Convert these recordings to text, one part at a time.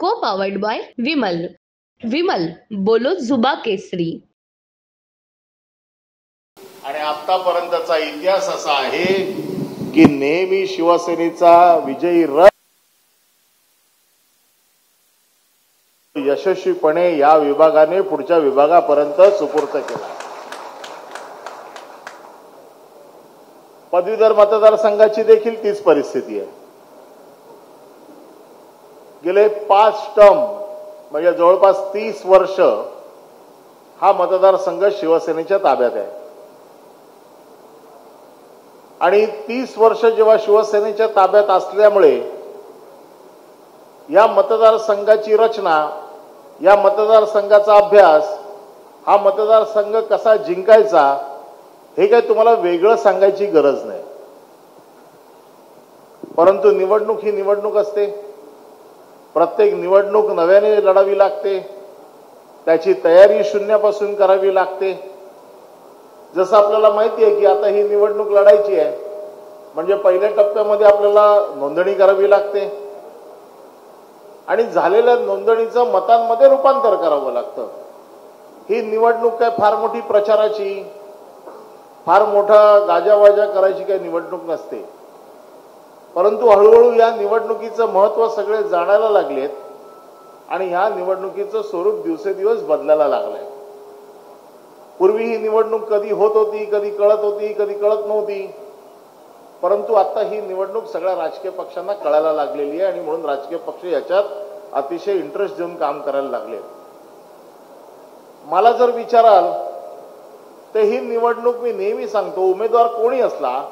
को powered by Vimal. Vimal बोलो जुबा केसरी. आणि आतापर्यंतचा इतिहास असा आहे की नेहमी शिवसेनेचा विजयी रथ यशस्वीपणे या विभागाने पुढच्या विभागापर्यंत सुपूर्त केला. पदवीधर मतदारसंघाची देखील तीच परिस्थिती आहे. गेले 5 टर्म म्हणजे जवळपास 30 वर्ष हा मतदारसंघ शिवसेनेच्या ताब्यात आहे. आणि 30 वर्ष जेव्हा शिवसेनेच्या ताब्यात असल्यामुळे या मतदारसंघाची रचना, या मतदारसंघाचा अभ्यास, हा मतदारसंघ कसा जिंकायचा हे काही तुम्हाला वेगळं सांगायची गरज नाही. परंतु निवडणूक ही निवडणूक असते. प्रत्येक निवडणूक नव्याने लढावी लागते. त्याची तयारी शून्यापासून करावी लागते. जसं आपल्याला माहिती आहे की आता ही निवडणूक लढायची आहे म्हणजे पहिल्या टप्प्यामध्ये आपल्याला नोंदणी करावी लागते आणि झालेल्या नोंदणीचं मतांमध्ये रूपांतर करावं लागतं. ही निवडणूक काय फार मोठी प्रचाराची, फार मोठा गाजावाजा करायची काही निवडणूक नसते. परंतु हळूहळू या निवडणुकीचं महत्त्व सगळे जाणायला लागलेत आणि ह्या निवडणुकीचं स्वरूप दिवसेदिवस बदलायला लागलंय. पूर्वी ही निवडणूक कधी होत होती, कधी कळत होती, कधी कळत नव्हती. परंतु आता ही निवडणूक सगळ्या राजकीय पक्षांना कळायला लागलेली आहे आणि म्हणून राजकीय पक्ष याच्यात अतिशय इंटरेस्ट देऊन काम करायला लागले. मला जर विचाराल तर ही निवडणूक, मी नेहमी सांगतो, उमेदवार कोणी असला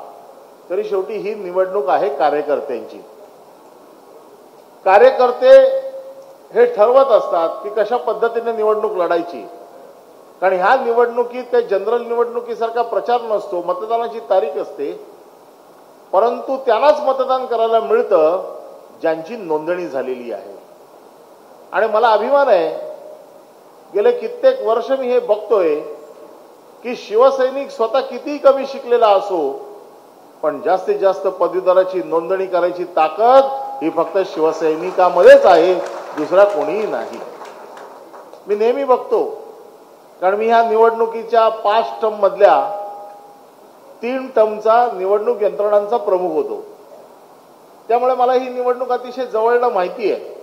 तरी शेवटी ही निवडणूक आहे कार्यकर्त्यांची. कार्यकर्ते हे ठरवत असतात की कशा पद्धतीने निवडणूक लढायची. कारण ह्या निवडणुकीत त्या जनरल निवडणुकीसारखा प्रचार नसतो, मतदानाची तारीख असते. परंतु त्यांनाच मतदान करायला मिळतं ज्यांची नोंदणी झालेली आहे. आणि मला अभिमान आहे, गेले कित्येक वर्ष मी हे बघतोय की शिवसैनिक स्वतः किती कमी शिकलेला असो पण जास्तीत जास्त पदवीधराची नोंदणी करायची ताकद ही फक्त शिवसैनिकामध्येच आहे, दुसरा कोणीही नाही. मी नेहमी बघतो, कारण मी ह्या निवडणुकीच्या 5 टर्म मधल्या 3 टर्मचा निवडणूक यंत्रणांचा प्रमुख होतो. त्यामुळे मला ही निवडणूक अतिशय जवळनं माहिती आहे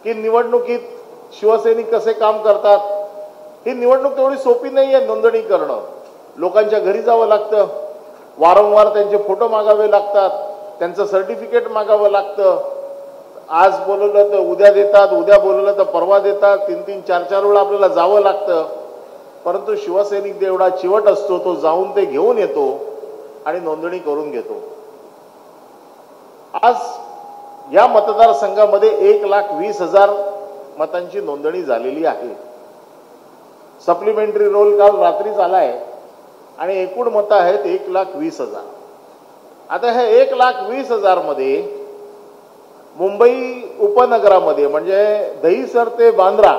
की निवडणुकीत शिवसैनिक कसे काम करतात. ही निवडणूक तेवढी सोपी नाही आहे. नोंदणी करणं, लोकांच्या घरी जावं लागतं, वारंवार त्यांचे फोटो मागावे लागतात, त्यांचं सर्टिफिकेट मागावं लागतं. आज बोलवलं तर उद्या देतात, उद्या बोलवलं तर परवा देतात. 3-3, 4-4 वेळा आपल्याला जावं लागतं. परंतु शिवसैनिक एवढा चिवट असतो, तो जाऊन ते घेऊन येतो आणि नोंदणी करून घेतो. आज या मतदारसंघामध्ये 1,20,000 मतांची नोंदणी झालेली आहे. सप्लिमेंटरी रोल काल रात्रीच आलाय आणि एकूण मतं आहेत 1,20,000. आता हे 1,20,000 मध्ये मुंबई उपनगरामध्ये म्हणजे दहिसर ते बांद्रा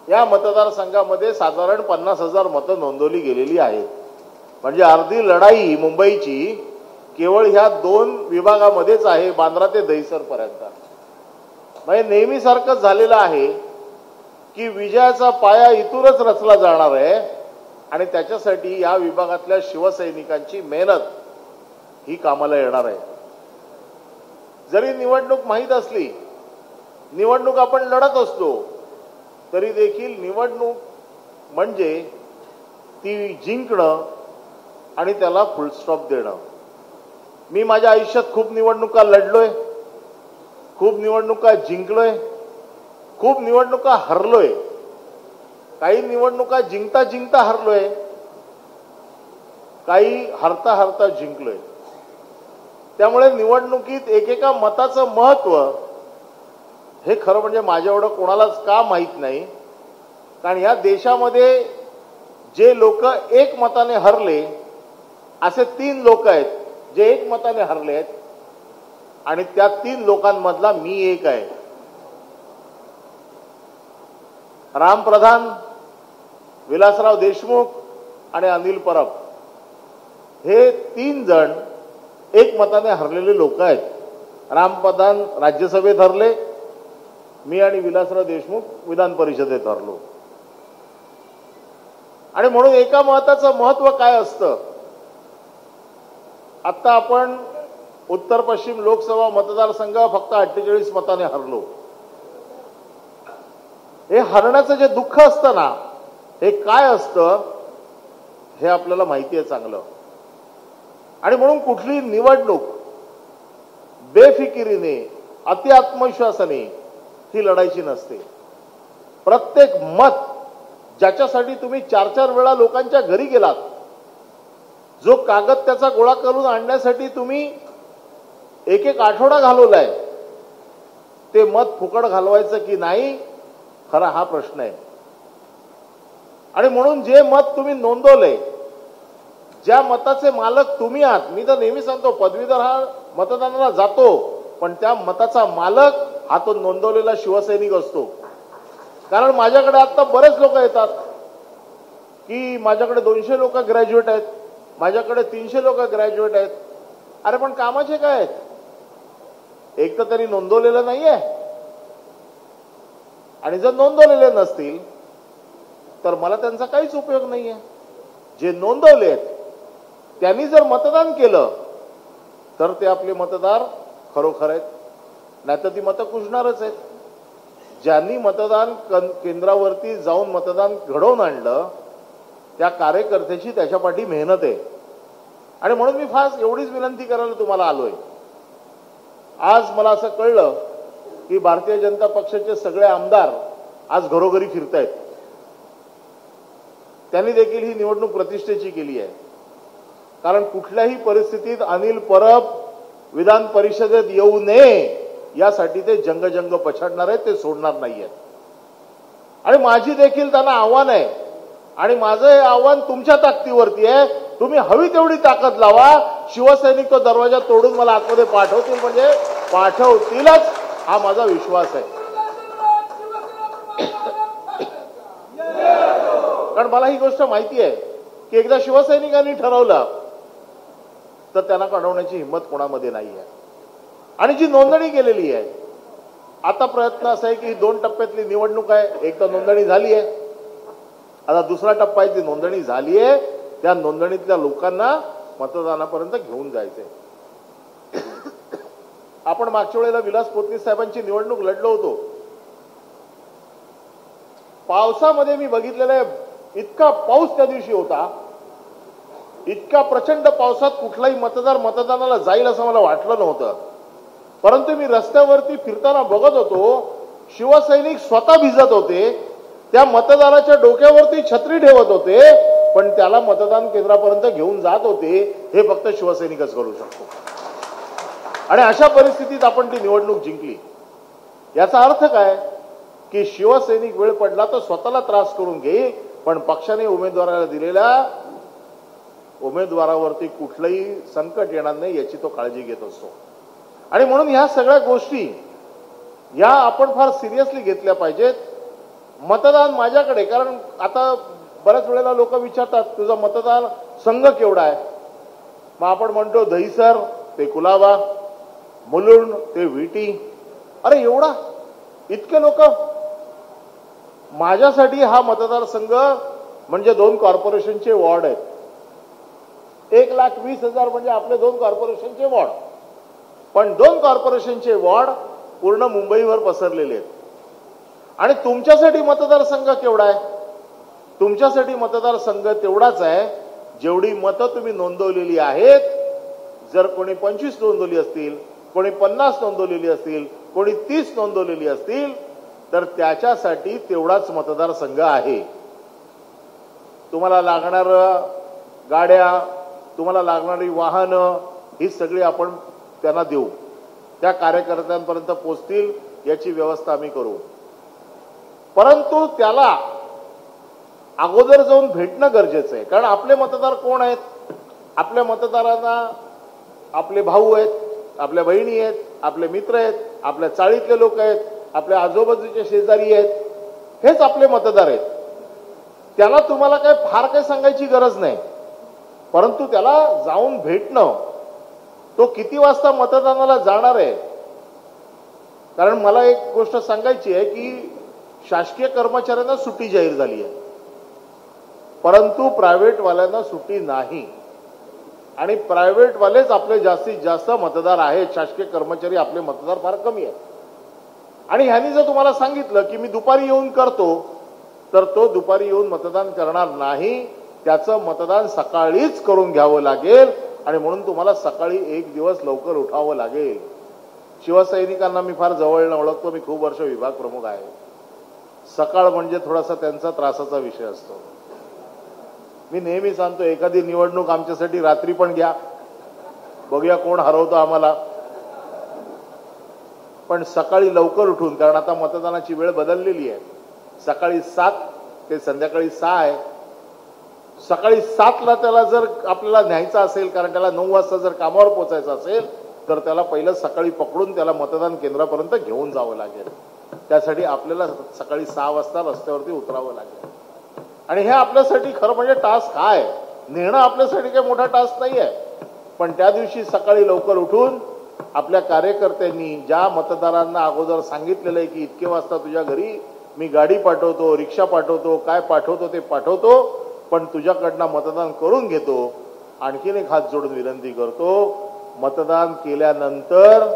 या मतदारसंघामध्ये साधारण 50,000 मतं नोंदवली गेलेली आहेत. म्हणजे अर्धी लढाई मुंबईची केवळ ह्या 2 विभागामध्येच आहे, बांद्रा ते दहिसर पर्यंत. म्हणजे नेहमीसारखंच झालेलं आहे की विजयाचा पाया इथूनच रचला जाणार आहे आणि त्याच्यासाठी या विभागातल्या शिवसैनिकांची मेहनत ही कामाला येणार आहे. जरी निवडणूक माहीत असली, निवडणूक आपण लढत असलो तरी देखील निवडणूक म्हणजे ती जिंकणं आणि त्याला फुलस्टॉप देणं. मी माझ्या आयुष्यात खूप निवडणुका लढलोय, खूप निवडणुका जिंकलोय, खूप निवडणुका हरलोय. काही निवडणुका जिंकता जिंकता हरलोय, काही हरता हरता जिंकलोय. त्यामुळे निवडणुकीत एकेका मताचं महत्त्व हे खरं म्हणजे माझ्या एवढं कोणालाच का माहीत नाही. कारण या देशामध्ये जे लोक एक मताने हरले असे 3 लोक आहेत जे एक मताने हरले आहेत आणि त्या 3 लोकांमधला मी एक आहे. राम प्रधान, विलासराव देशमुख आणि अनिल परब हे 3 जण एक मताने हरलेले लोक आहेत. रामप्रधान राज्यसभेत हरले, मी आणि विलासराव देशमुख विधान परिषदेत हरलो. आणि म्हणून एका मताचं महत्व काय असतं. आता आपण उत्तर पश्चिम लोकसभा मतदारसंघ फक्त 48 मताने हरलो. हे हरण्याचं जे दुःख असतं ना, हे काय असतं हे आपल्याला माहिती आहे चांगलं. आणि म्हणून कुठली निवडणूक बेफिकिरीने अति आत्मविश्वासाने ही लढायची नसते. प्रत्येक मत ज्याच्यासाठी तुम्ही 4-4 वेळा लोकांच्या घरी गेलात, जो कागद त्याचा गोळा करून आणण्यासाठी तुम्ही एक आठवडा घालवलाय, ते मत फुकट घालवायचं की नाही, खरा हा प्रश्न आहे. आणि म्हणून जे मत तुम्ही नोंदवले, ज्या मताचे मालक तुम्ही आहात, मी तर नेहमी सांगतो पदवीधर हा मतदानाला जातो, पण त्या मताचा मालक हा तो नोंदवलेला शिवसैनिक असतो. कारण माझ्याकडे आता बरेच लोक येतात की माझ्याकडे 200 लोक ग्रॅज्युएट आहेत, माझ्याकडे 300 लोक ग्रॅज्युएट आहेत. अरे पण कामाचे काय आहेत? एक तर तरी नोंदवलेलं नाहीये. आणि जर नोंदवलेले नसतील तर मला त्यांचा काहीच उपयोग नाहीये. जे नोंदवलेत त्यांनी जर मतदान केलं तर ते आपले मतदार खरोखर आहेत, नाहीतर ती मतं कुजणारच आहेत. ज्यांनी मतदान केंद्रावरती जाऊन मतदान घडवून आणलं त्या कार्यकर्त्याची त्याच्या पाठी मेहनत आहे. आणि म्हणून मी खास एवढीच विनंती करायला तुम्हाला आलोय. आज मला असं कळलं की भारतीय जनता पक्षाचे सगळे आमदार आज घरोघरी फिरतायत. त्यांनी देखील ही निवडणूक प्रतिष्ठेची केली आहे. कारण कुठल्याही परिस्थितीत अनिल परब विधान परिषदेत येऊ नये यासाठी ते जंग पछाडणार आहेत, ते सोडणार नाहीयेत. आणि माझी देखील त्यांना आव्हान आहे. आणि माझं हे आव्हान तुमच्या ताकदीवरती आहे. तुम्ही हवी तेवढी ताकद लावा. शिवसैनिक तो दरवाजा तोडून मला आतमध्ये पाठवतील, म्हणजे पाठवतीलच, हा माझा विश्वास आहे. कारण मला ही गोष्ट माहिती आहे की एकदा शिवसैनिकांनी ठरवलं तर त्यांना काढवण्याची हिंमत कोणामध्ये नाही आहे. आणि जी नोंदणी केलेली आहे, आता प्रयत्न असा आहे की 2 टप्प्यातली निवडणूक आहे. एक तर नोंदणी झाली आहे, आता दुसरा टप्पा आहे, ती नोंदणी झाली आहे. त्या नोंदणीतल्या लोकांना मतदानापर्यंत घेऊन जायचंय. आपण मागच्या वेळेला विलास पोतनीस साहेबांची निवडणूक लढलो होतो. पावसामध्ये मी बघितलेलं आहे, इतका पाऊस त्या दिवशी होता, इतका प्रचंड पावसात कुठलाही मतदार मतदानाला जाईल असं मला वाटलं नव्हतं. परंतु मी रस्त्यावरती फिरताना बघत होतो, शिवसैनिक स्वतः भिजत होते, त्या मतदाराच्या डोक्यावरती छत्री ठेवत होते, पण त्याला मतदान केंद्रापर्यंत घेऊन जात होते. हे फक्त शिवसैनिकच करू शकतो. आणि अशा परिस्थितीत आपण ती निवडणूक जिंकली. याचा अर्थ काय की शिवसैनिक वेळ पडला तर स्वतःला त्रास करून घेईल, पण पक्षाने उमेदवाराला दिलेल्या उमेदवारावरती कुठलंही संकट येणार नाही याची तो काळजी घेत असतो. आणि म्हणून ह्या सगळ्या गोष्टी या आपण फार सिरियसली घेतल्या पाहिजेत. मतदान माझ्याकडे, कारण आता बऱ्याच वेळेला लोक विचारतात तुझा मतदार संघ केवढा आहे. मग आपण म्हणतो दहिसर ते कुलाबा, मुलुंड ते विटी. अरे एवढा, इतके लोक. माझ्यासाठी हा मतदारसंघ म्हणजे 2 कॉर्पोरेशनचे वॉर्ड आहेत. 1,20,000 म्हणजे आपले 2 कॉर्पोरेशनचे वॉर्ड. पण 2 कॉर्पोरेशनचे वॉर्ड पूर्ण मुंबईवर पसरलेले आहेत. आणि तुमच्यासाठी मतदारसंघ केवढा आहे? तुमच्यासाठी मतदारसंघ तेवढाच आहे जेवढी मतं तुम्ही नोंदवलेली आहेत. जर कोणी 25 नोंदवली असतील, कोणी 50 नोंदवलेली असतील, कोणी 30 नोंदवलेली असतील, तर त्याच्यासाठी तेवढाच मतदारसंघ आहे. तुम्हाला लागणार गाड्या, तुम्हाला लागणारी वाहनं ही सगळी आपण त्यांना देऊ. त्या कार्यकर्त्यांपर्यंत पोहोचतील याची व्यवस्था आम्ही करू. परंतु त्याला अगोदर जाऊन भेटणं गरजेचं आहे. कारण आपले मतदार कोण आहेत? आपल्या मतदारांना आपले भाऊ आहेत, आपल्या बहिणी आहेत, आपले मित्र आहेत, आपल्या चाळीतले लोक आहेत, आपल्या आजूबाजूचे शेजारी आहेत, हेच आपले मतदार आहेत. त्याला तुम्हाला फार काही सांगायची गरज नाही. परंतु त्याला जाऊन भेटणं, तो किती वाजता मतदानाला जाणार आहे कारण मला एक गोष्ट सांगायची आहे की शासकीय कर्मचाऱ्यांना सुट्टी जाहीर झाली आहे, परंतु प्रायव्हेटवाल्यांना सुट्टी नाही. आणि प्रायव्हेटवालेच आपले जास्तीत जास्त मतदार आहेत. शासकीय कर्मचारी आपले मतदार फार कमी आहेत. आणि ह्यांनी जर तुम्हाला सांगितलं की मी दुपारी येऊन करतो, तर तो दुपारी येऊन मतदान करणार नाही. त्याचं मतदान सकाळीच करून घ्यावं लागेल. आणि म्हणून तुम्हाला सकाळी एक दिवस लवकर उठावं लागेल. शिवसैनिकांना मी फार जवळनं ओळखतो. मी खूप वर्ष विभाग प्रमुख आहे. सकाळ म्हणजे थोडासा त्यांचा त्रासाचा विषय असतो. मी नेहमी सांगतो, एखादी निवडणूक आमच्यासाठी रात्री पण घ्या, बघूया कोण हरवतो आम्हाला. पण सकाळी लवकर उठून, कारण आता मतदानाची वेळ बदललेली आहे. सकाळी 7 ते संध्याकाळी 6 आहे. सकाळी 7ला त्याला जर आपल्याला न्यायचं असेल, कारण त्याला 9 वाजता जर कामावर पोहोचायचं असेल, तर त्याला पहिलं सकाळी पकडून त्याला मतदान केंद्रापर्यंत घेऊन जावं लागेल. त्यासाठी आपल्याला सकाळी 6 वाजता रस्त्यावरती उतरावं लागेल. आणि हे आपल्यासाठी खरं म्हणजे टास्क आहे. नेणं आपल्यासाठी काही मोठा टास्क नाही आहे. पण त्या दिवशी सकाळी लवकर उठून आपल्या कार्यकर्त्यांनी ज्या मतदारांना अगोदर सांगितलेलं आहे की इतके वाजता तुझ्या घरी मी गाडी पाठवतो, रिक्षा पाठवतो, काय पाठवतो ते पाठवतो, पण तुझ्याकडनं मतदान करून घेतो. आणखीन एक हात जोडून विनंती करतो, मतदान केल्यानंतर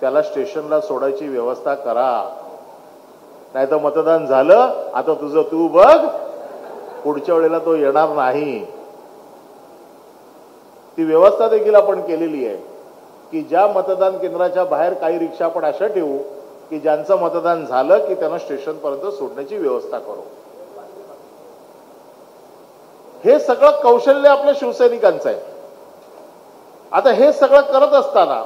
त्याला स्टेशनला सोडायची व्यवस्था करा. नाही तर मतदान झालं, आता तुझं तू बघ, पुढच्या वेळेला तो येणार नाही. ती व्यवस्था देखील आपण केलेली आहे की ज्या मतदान केंद्राच्या बाहेर काही रिक्षा आपण अशा ठेवू की ज्यांचं मतदान झालं की त्यांना स्टेशनपर्यंत सोडण्याची व्यवस्था करू. हे सगळं कौशल्य आपल्या शिवसैनिकांचं आहे. आता हे सगळं करत असताना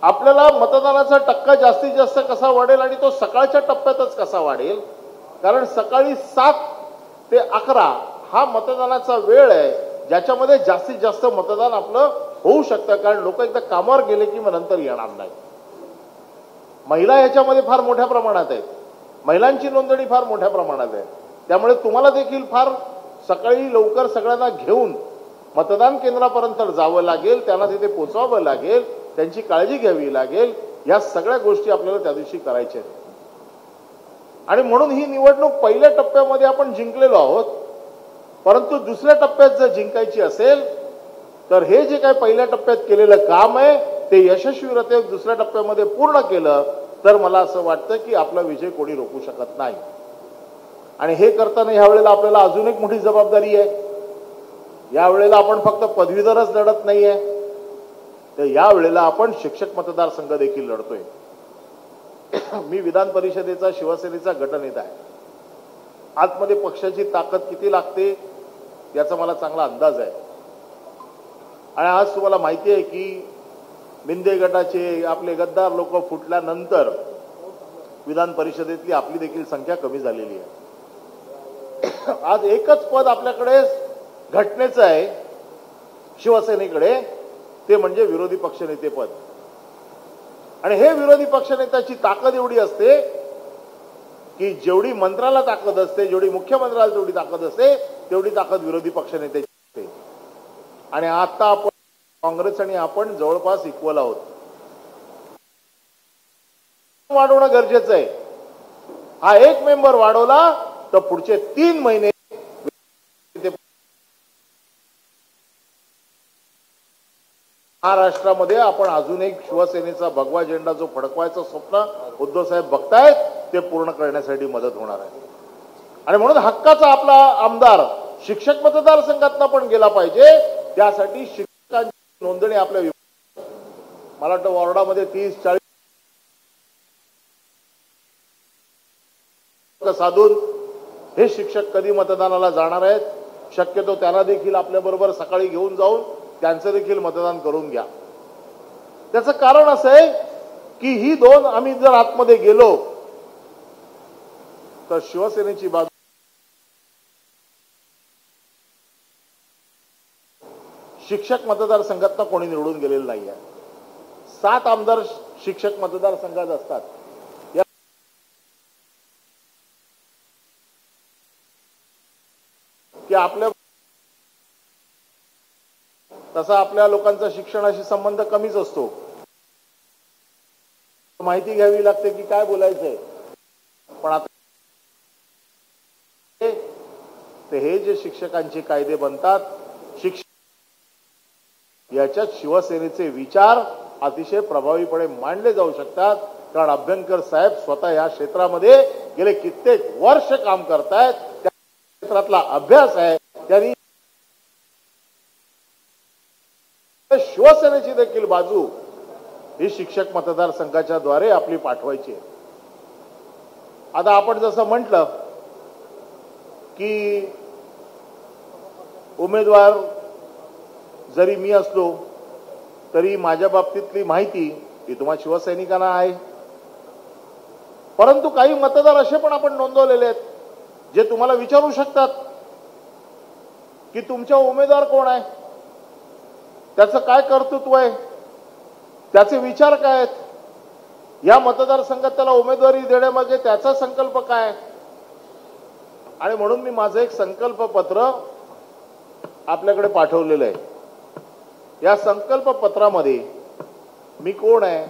आपल्याला मतदानाचा टक्का जास्तीत जास्त कसा वाढेल आणि तो सकाळच्या टप्प्यातच कसा वाढेल, कारण सकाळी 7 ते 11 हा मतदानाचा वेळ आहे, ज्याच्यामध्ये जास्तीत जास्त मतदान आपलं होऊ शकतं. कारण लोक एकदा कामावर गेले की मग नंतर येणार नाही. महिला याच्यामध्ये फार मोठ्या प्रमाणात आहेत. महिलांची नोंदणी फार मोठ्या प्रमाणात आहे. त्यामुळे तुम्हाला देखील फार सकाळी लवकर सगळ्यांना घेऊन मतदान केंद्रापर्यंत जावं लागेल, त्यांना तिथे पोहोचवावं लागेल, त्यांची काळजी घ्यावी लागेल. या सगळ्या गोष्टी आपल्याला त्या दिवशी करायच्या आहेत. आणि म्हणून ही निवडणूक पहिल्या टप्प्यामध्ये आपण जिंकलेलो आहोत, परंतु दुसऱ्या टप्प्यात जर जिंकायची असेल तर हे जे काही पहिल्या टप्प्यात केलेलं काम आहे ते यशस्वीरित्या दुसऱ्या टप्प्यामध्ये पूर्ण केलं तर मला असं वाटतं की आपला विजय कोणी रोखू शकत नाही. आणि हे करताना यावेळेला आपल्याला अजून एक मोठी जबाबदारी आहे. यावेळेला आपण फक्त पदवीधरच लढत नाहीये, तर यावेळेला आपण शिक्षक मतदारसंघ देखील लढतोय. मी विधान परिषदेचा शिवसेनेचा गटनेता आहे. आतमध्ये पक्षाची ताकद किती लागते याचा मला चांगला अंदाज आहे. आणि आज तुम्हाला माहिती आहे की मिंदे गटाचे आपले गद्दार लोक फुटल्यानंतर विधान परिषदेतली आपली देखील संख्या कमी झालेली आहे. आज एकच पद आपल्याकडे घटनेचं आहे शिवसेनेकडे, ते म्हणजे विरोधी पक्षनेते पद. आणि हे विरोधी पक्षनेत्याची ताकद एवढी असते की जेवढी मंत्र्याला ताकद असते, जेवढी मुख्यमंत्र्याला तेवढी ताकद असते, तेवढी ताकद विरोधी पक्षनेत्याची असते. आणि आता आपण काँग्रेस आणि आपण जवळपास इक्वल आहोत. वाढवणं गरजेचं आहे. हा एक मेंबर वाढवला तर पुढचे 3 महिने महाराष्ट्रामध्ये आपण अजून एक शिवसेनेचा भगवा झेंडा जो फडकवायचं स्वप्न उद्धव साहेब बघतायत ते पूर्ण करण्यासाठी मदत होणार आहे. आणि म्हणून हक्काचा आपला आमदार शिक्षक मतदारसंघातनं पण गेला पाहिजे. त्यासाठी शिक्षकांची नोंदणी आपल्या मला वाटतं वॉर्डामध्ये 30-40 साधून हे शिक्षक कधी मतदानाला जाणार आहेत, शक्यतो त्यांना देखील आपल्या बरोबर सकाळी घेऊन जाऊन त्यांचं देखील मतदान करून घ्या. त्याचं कारण असं आहे की ही 2 आम्ही जर आतमध्ये गेलो तर शिवसेनेची बाजू शिक्षक मतदारसंघात कोणी निवडून गेलेलं नाही आहे. 7 आमदार शिक्षक मतदारसंघात असतात. की आपल्या तसा आपल्या लोकांचा शिक्षणाशी संबंध कमीच असतो. माहिती घ्यावी लागते की काय बोलायचंय. पण आता ते हे जे शिक्षकांचे कायदे बनतात, याच्यात शिवसेनेचे विचार अतिशय प्रभावीपणे मांडले जाऊ शकतात. कारण अभ्यंकर साहेब स्वतः या क्षेत्रामध्ये गेले कित्येक वर्ष काम करतायत. त्या क्षेत्रातला अभ्यास आहे. त्यांनी शिवसेनेची देखील बाजू ही शिक्षक मतदारसंघाच्या द्वारे आपली पाठवायची आहे. आता आपण जसं म्हटलं की उमेदवार जरी मी असलो तरी माझ्या बाबतीतली माहिती ही तुम्हा शिवसैनिकांना आहे. परंतु काही मतदार असे पण आपण नोंदवलेले आहेत जे तुम्हाला विचारू शकतात की तुमचा उमेदवार कोण आहे, त्याचं काय कर्तृत्व आहे, त्याचे विचार काय आहेत, या मतदारसंघात त्याला उमेदवारी देण्यामागे त्याचा संकल्प काय. आणि म्हणून मी माझं एक संकल्प पत्र आपल्याकडे पाठवलेलं आहे. या संकल्प पत्रामध्ये मी कोण आहे,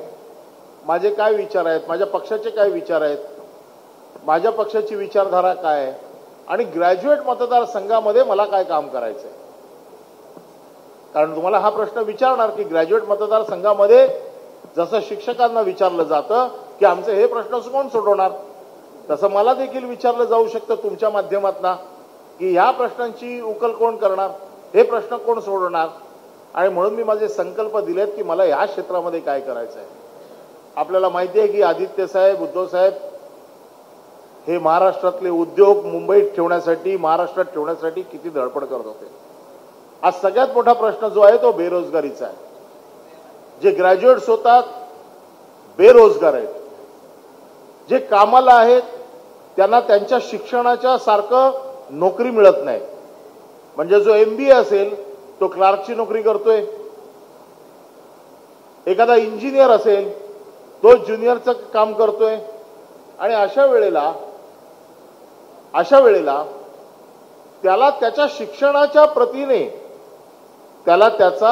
माझे काय विचार आहेत, माझ्या पक्षाचे काय विचार आहेत, माझ्या पक्षाची विचारधारा काय आहे आणि ग्रॅज्युएट मतदारसंघामध्ये मला काय काम करायचंय. कारण तुम्हाला हा प्रश्न विचारणार की ग्रॅज्युएट मतदारसंघामध्ये जसं शिक्षकांना विचारलं जातं की आमचे हे प्रश्न कोण सोडवणार, तसं मला देखील विचारलं जाऊ शकतं तुमच्या माध्यमातून की ह्या प्रश्नांची उकल कोण करणार, हे प्रश्न कोण सोडवणार. आणि म्हणून मी माझे संकल्प दिलेत की मला या क्षेत्रामध्ये काय करायचं आहे. आपल्याला माहिती आहे की आदित्य साहेब, उद्धव साहेब हे महाराष्ट्रातले उद्योग मुंबईत ठेवण्यासाठी, महाराष्ट्रात ठेवण्यासाठी किती धडपड करत होते. आज सगळ्यात मोठा प्रश्न जो आहे तो बेरोजगारीचा आहे. जे ग्रॅज्युएट्स होतात बेरोजगार आहेत, जे कामाला आहेत त्यांना त्यांच्या शिक्षणाच्या सारखं नोकरी मिळत नाही. म्हणजे जो MBA असेल तो क्लार्कची नोकरी करतोय, एखादा इंजिनियर असेल तो ज्युनियरचं काम करतोय. आणि अशा वेळेला त्याला त्याच्या शिक्षणाच्या प्रतीने त्याला त्याचा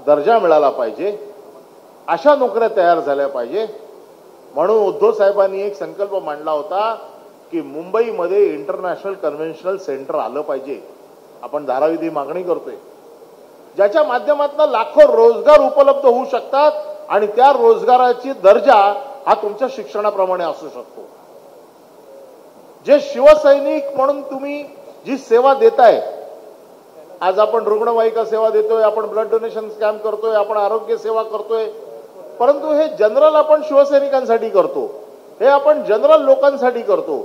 दर्जा मिळाला पाहिजे, अशा नोकऱ्या तयार झाल्या पाहिजे. म्हणून उद्धव साहेबांनी एक संकल्प मांडला होता की मुंबईमध्ये इंटरनॅशनल कन्व्हेन्शनल सेंटर आलं पाहिजे. आपण धाराविधी मागणी करतोय, ज्याच्या माध्यमातून लाखो रोजगार उपलब्ध होऊ शकतात आणि त्या रोजगाराची दर्जा हा तुमच्या शिक्षणाप्रमाणे असू शकतो. जे शिवसैनिक म्हणून तुम्ही जी सेवा देताय, आज आपण रुग्णवाहिका सेवा देतोय, आपण ब्लड डोनेशन कॅम्प करतोय, आपण आरोग्य सेवा करतोय, परंतु हे जनरल आपण शिवसैनिकांसाठी करतो, हे आपण जनरल लोकांसाठी करतो.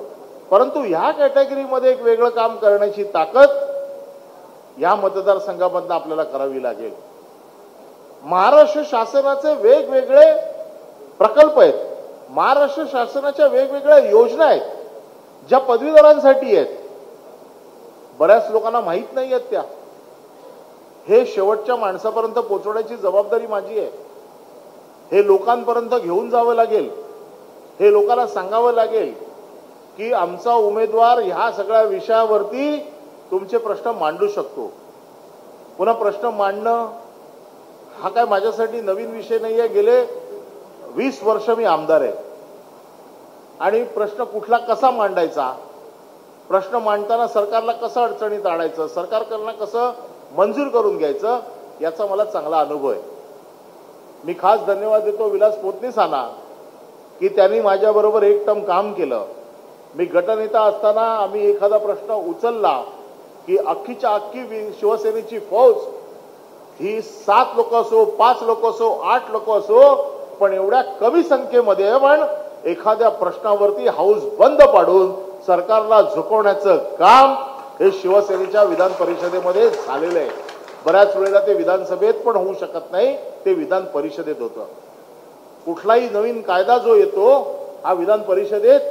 परंतु ह्या कॅटेगरीमध्ये एक वेगळं काम करण्याची ताकद या मतदारसंघामधून आपल्याला करावी लागेल. महाराष्ट्र शासनाचे वेगवेगळे प्रकल्प आहेत, महाराष्ट्र शासनाच्या वेगवेगळ्या योजना आहेत ज्या पदवीधरांसाठी आहेत. बऱ्याच लोकांना माहित नाही आहेत त्या. हे शेवटच्या माणसापर्यंत पोहोचवण्याची जबाबदारी माझी आहे. हे लोकांपर्यंत घेऊन जावं लागेल, हे लोकांना सांगावं लागेल की आमचा उमेदवार ह्या सगळ्या विषयावरती तुमचे प्रश्न मांडू शकतो. पुन्हा प्रश्न मांडणं हा काय माझ्यासाठी नवीन विषय नाही आहे. गेले 20 वर्ष मी आमदार आहे आणि प्रश्न कुठला कसा मांडायचा, प्रश्न मांडताना सरकारला कसं अडचणीत आणायचं, सरकारकडनं कसं मंजूर करून घ्यायचं, याचा मला चांगला अनुभव आहे. मी खास धन्यवाद देतो विलास पोतनीसांना की त्यांनी माझ्याबरोबर एक टर्म काम केलं. मी गटनेता असताना आम्ही एखादा प्रश्न उचलला की अख्खीच्या अख्खी शिवसेनेची फौज ही 7 लोक असो, 5 लोक असो, 8 लोक असो, पण एवढ्या कमी संख्येमध्ये पण एखाद्या प्रश्नावरती हाऊस बंद पाडून सरकारला झुकवण्याचं काम हे शिवसेनेच्या विधान परिषदेमध्ये झालेलं आहे. बऱ्याच वेळेला ते विधानसभेत पण होऊ शकत नाही, ते विधान परिषदेत होतं. कुठलाही नवीन कायदा जो येतो हा विधान परिषदेत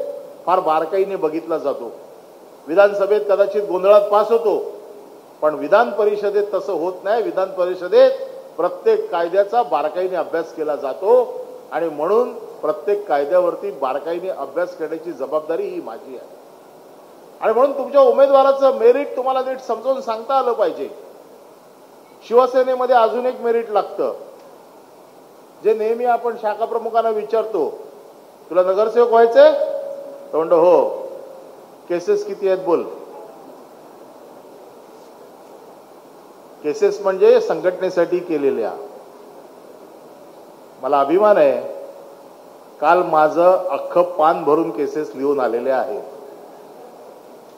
फार बारकाईने बघितला जातो. विधानसभेत कदाचित गोंधळात पास होतो, पण विधान परिषदेत तसं होत नाही. विधान परिषदेत प्रत्येक कायद्याचा बारकाईने अभ्यास केला जातो आणि म्हणून प्रत्येक कायद्यावरती बारकाईने अभ्यास करण्याची जबाबदारी ही माझी आहे. आणि म्हणून तुमच्या उमेदवाराचं मेरिट तुम्हाला नीट समजावून सांगता आलं पाहिजे. शिवसेनेमध्ये अजून एक मेरिट लागतं जे नेहमी आपण शाखा प्रमुखांना विचारतो तुला नगरसेवक व्हायचंय? तो म्हणतो हो. केसेस किती आहेत बोल. केसेस म्हणजे संघटनेसाठी केलेल्या. मला अभिमान आहे, काल माझं अख्खं पान भरून केसेस लिहून आलेले आहेत.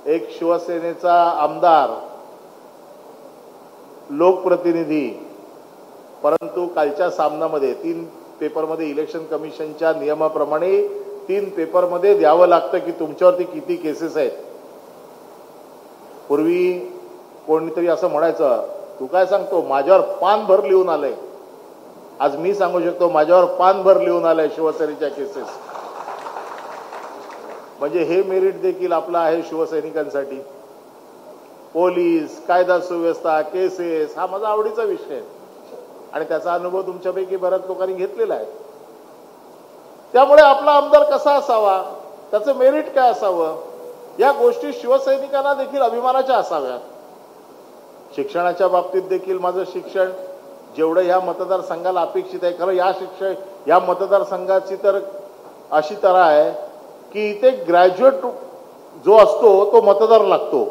एक शिवसेनेचा आमदार, लोकप्रतिनिधी, परंतु कालच्या सामनामध्ये 3 पेपरमध्ये इलेक्शन कमिशनच्या नियमाप्रमाणे 3 पेपरमध्ये द्यावं लागतं की तुमच्यावरती किती केसेस आहेत. पूर्वी कोणीतरी असं म्हणायचं, तू काय सांगतो, माझ्यावर पान भर लिहून आलंय. आज मी सांगू शकतो माझ्यावर पान भर लिहून आलंय शिवसेनेच्या केसेस. म्हणजे हे मेरिट देखील आपलं आहे शिवसैनिकांसाठी. पोलीस, कायदा सुव्यवस्था, केसेस हा माझा आवडीचा विषय आहे आणि त्याचा अनुभव तुमच्यापैकी बऱ्याच लोकांनी घेतलेला आहे. त्यामुळे आपला आमदार कसा असावा, त्याचं मेरिट काय असावं, या गोष्टी शिवसैनिकांना देखील अभिमानाच्या असाव्यात. शिक्षणाच्या बाबतीत देखील माझं शिक्षण जेवढं या मतदारसंघाला अपेक्षित आहे, खरं या मतदारसंघाची तर अशी तऱ्हा आहे की इथे ग्रॅज्युएट जो असतो तो मतदार लागतो,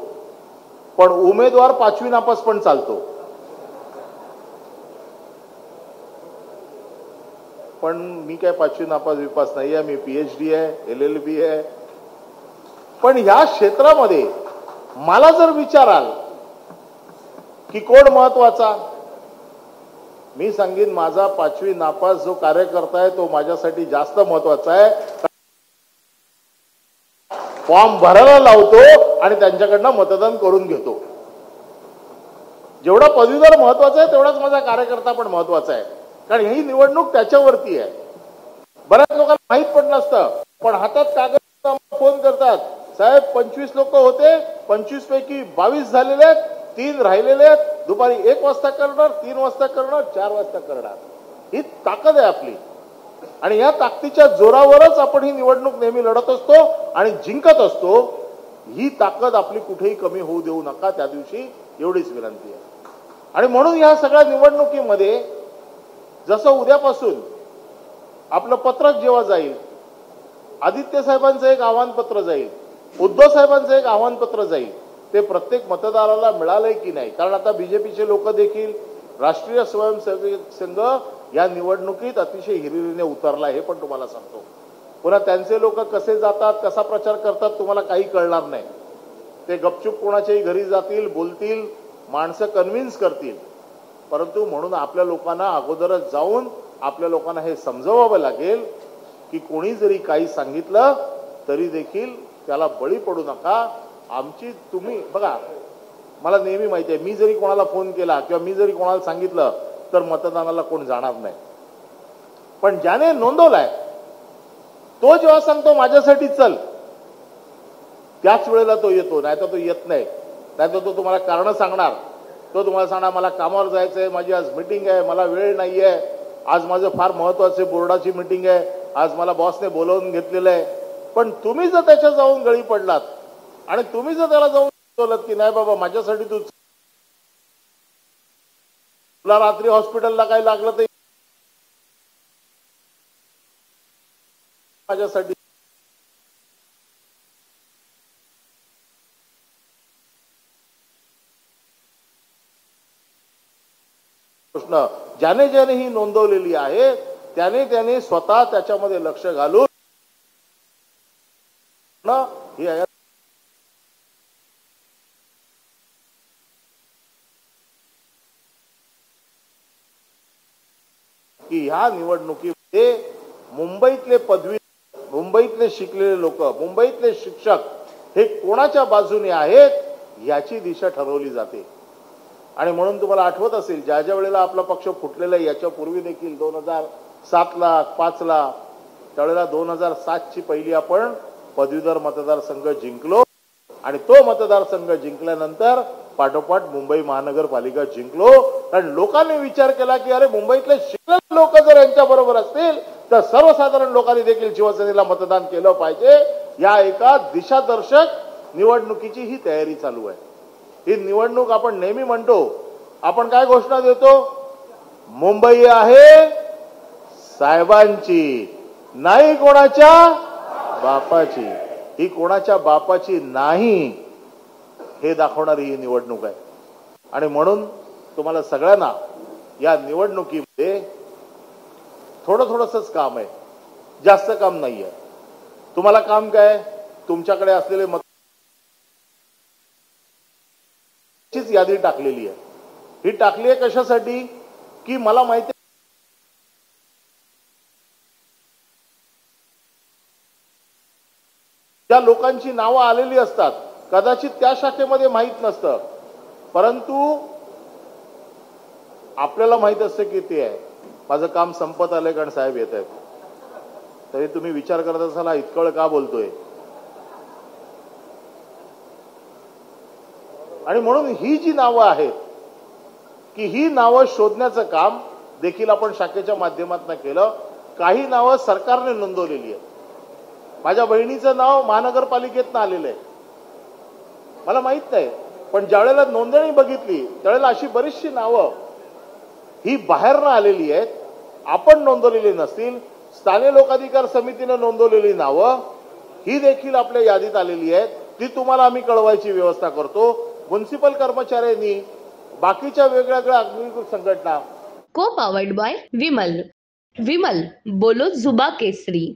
पण उमेदवार 5वी नापास पण चालतो. पण मी काय 5वी नापास विपास नाही आहे, मी PhD आहे, LLB आहे. पण ह्या क्षेत्रामध्ये मला जर विचाराल की कोण महत्वाचा, मी सांगेन माझा 5वी नापास जो कार्यकर्ता आहे तो माझ्यासाठी जास्त महत्वाचा आहे. फॉर्म भरायला लावतो आणि त्यांच्याकडनं मतदान करून घेतो. जेवढा पदवीधर महत्वाचा आहे तेवढाच माझा कार्यकर्ता पण महत्वाचा आहे, कारण ही निवडणूक त्याच्यावरती आहे. बऱ्याच लोकांना माहित पण नसतं, पण हातात कागद फोन करतात, साहेब 25 लोक होते, 25 पैकी 22 झालेले आहेत, 3 राहिलेले आहेत, दुपारी 1 वाजता करणार, 3 वाजता करणार, 4 वाजता करणार. ही ताकद आहे आपली आणि या ताकदीच्या जोरावरच आपण ही निवडणूक नेहमी लढत असतो आणि जिंकत असतो. ही ताकद आपली कुठेही कमी होऊ देऊ नका त्या दिवशी, एवढीच विनंती आहे. आणि म्हणून या सगळ्या निवडणुकीमध्ये जसं उद्यापासून आपलं पत्रक जेव्हा जाईल, आदित्य साहेबांचं एक आव्हानपत्र जाईल, उद्धव साहेबांचं एक आव्हानपत्र जाईल, ते प्रत्येक मतदाराला मिळालंय की नाही. कारण आता बीजेपीचे लोक देखील, राष्ट्रीय स्वयंसेवक संघ या निवडणुकीत अतिशय हिरिरीने उतरला, हे पण तुम्हाला सांगतो. पुन्हा त्यांचे लोक कसे जातात, कसा प्रचार करतात तुम्हाला काही कळणार नाही. ते गपचूप कोणाच्याही घरी जातील, बोलतील, माणसं कन्व्हिन्स करतील. परंतु म्हणून आपल्या लोकांना अगोदरच जाऊन आपल्या लोकांना हे समजवावं लागेल की कोणी जरी काही सांगितलं तरी देखील त्याला बळी पडू नका. आमची तुम्ही बघा, मला नेहमी माहिती आहे, मी जरी कोणाला फोन केला किंवा मी जरी कोणाला सांगितलं तर मतदानाला कोण जाणार नाही. पण ज्याने नोंदवलाय तो जेव्हा सांगतो माझ्यासाठी चल, त्याच वेळेला तो येतो, नाही तर तो येत नाही. नाहीतर तो तुम्हाला कारण सांगणार, तो तुम्हाला सांगणार मला कामावर जायचंय, माझी आज मीटिंग आहे, मला वेळ नाहीये, आज माझं फार महत्वाचे बोर्डाची मीटिंग आहे, आज मला बॉसने बोलवून घेतलेलं आहे. पण तुम्ही जर त्याच्या जाऊन गळी पडलात आणि तुम्ही जर त्याला जाऊन बोलत की नाही बाबा माझ्यासाठी तुला रात्री हॉस्पिटलला काही लागलं तर माझ्यासाठी, प्रश्न ज्याने ज्याने ही नोंदवलेली आहे त्याने स्वतः त्याच्यामध्ये लक्ष घालून ही की ह्या निवडणुकीमध्ये मुंबईतले शिकलेले लोक, मुंबईतले शिक्षक हे कोणाच्या बाजूने आहेत याची दिशा ठरवली जाते. आणि म्हणून तुम्हाला आठवत असेल ज्या ज्या वेळेला आपला पक्ष फुटलेला आहे, याच्यापूर्वी देखील 2007ला 5ला, त्यावेळेला 2007ची पहिली आपण पदवीधर मतदारसंघ जिंकलो आणि तो मतदारसंघ जिंकल्यानंतर पाठोपाठ मुंबई महानगरपालिका जिंकलो. कारण लोकांनी विचार केला की अरे मुंबईतले शिकलेले लोक जर यांच्या बरोबर असतील तर सर्वसाधारण लोकांनी देखील शिवसेनेला मतदान केलं पाहिजे. या एका दिशादर्शक निवडणुकीची ही तयारी चालू आहे. ही निवडणूक आपण नेहमी म्हणतो, आपण काय घोषणा देतो, मुंबई आहे साहेबांची, नाही कोणाच्या बापाची. ही कोणाच्या बापाची नाही हे दाखवणारी ही निवडणूक आहे. आणि म्हणून तुम्हाला सगळ्यांना या निवडणुकीमध्ये थोडंसंच काम आहे, जास्त काम नाहीये. तुम्हाला काम काय? तुमच्याकडे असलेले मतचीच यादी टाकलेली आहे. ही टाकली आहे कशासाठी? की मला माहिती ज्या लोकांची नावं आलेली असतात कदाचित त्या शाखेमध्ये माहीत नसतं, परंतु आपल्याला माहित असतं की ते आहे. माझं काम संपत आलंय कारण साहेब येत आहेत. तरी तुम्ही विचार करत असाल इतकं वेळ का बोलतोय. आणि म्हणून ही जी नावं आहेत की ही नावं शोधण्याचं काम देखील आपण शाखेच्या माध्यमातून केलं. काही नावं सरकारने नोंदवलेली आहेत. माझ्या बहिणीचं नाव महानगरपालिकेतनं आलेलं आहे, मला माहित नाही. पण ज्यावेळेला नोंदणी बघितली त्यावेळेला अशी बरीचशी नावं ही बाहेरनं आलेली आहेत, आपण नोंदवलेली नसतील. स्थानिक लोकाधिकार समितीनं नोंदवलेली नावं ही देखील आपल्या यादीत आलेली आहेत. ती तुम्हाला आम्ही कळवायची व्यवस्था करतो. म्युन्सिपल कर्मचाऱ्यांनी, बाकीच्या वेगवेगळ्या अग्निशमन संघटना. को पावर्ड बाय विमल. विमल बोलो जुबा केसरी.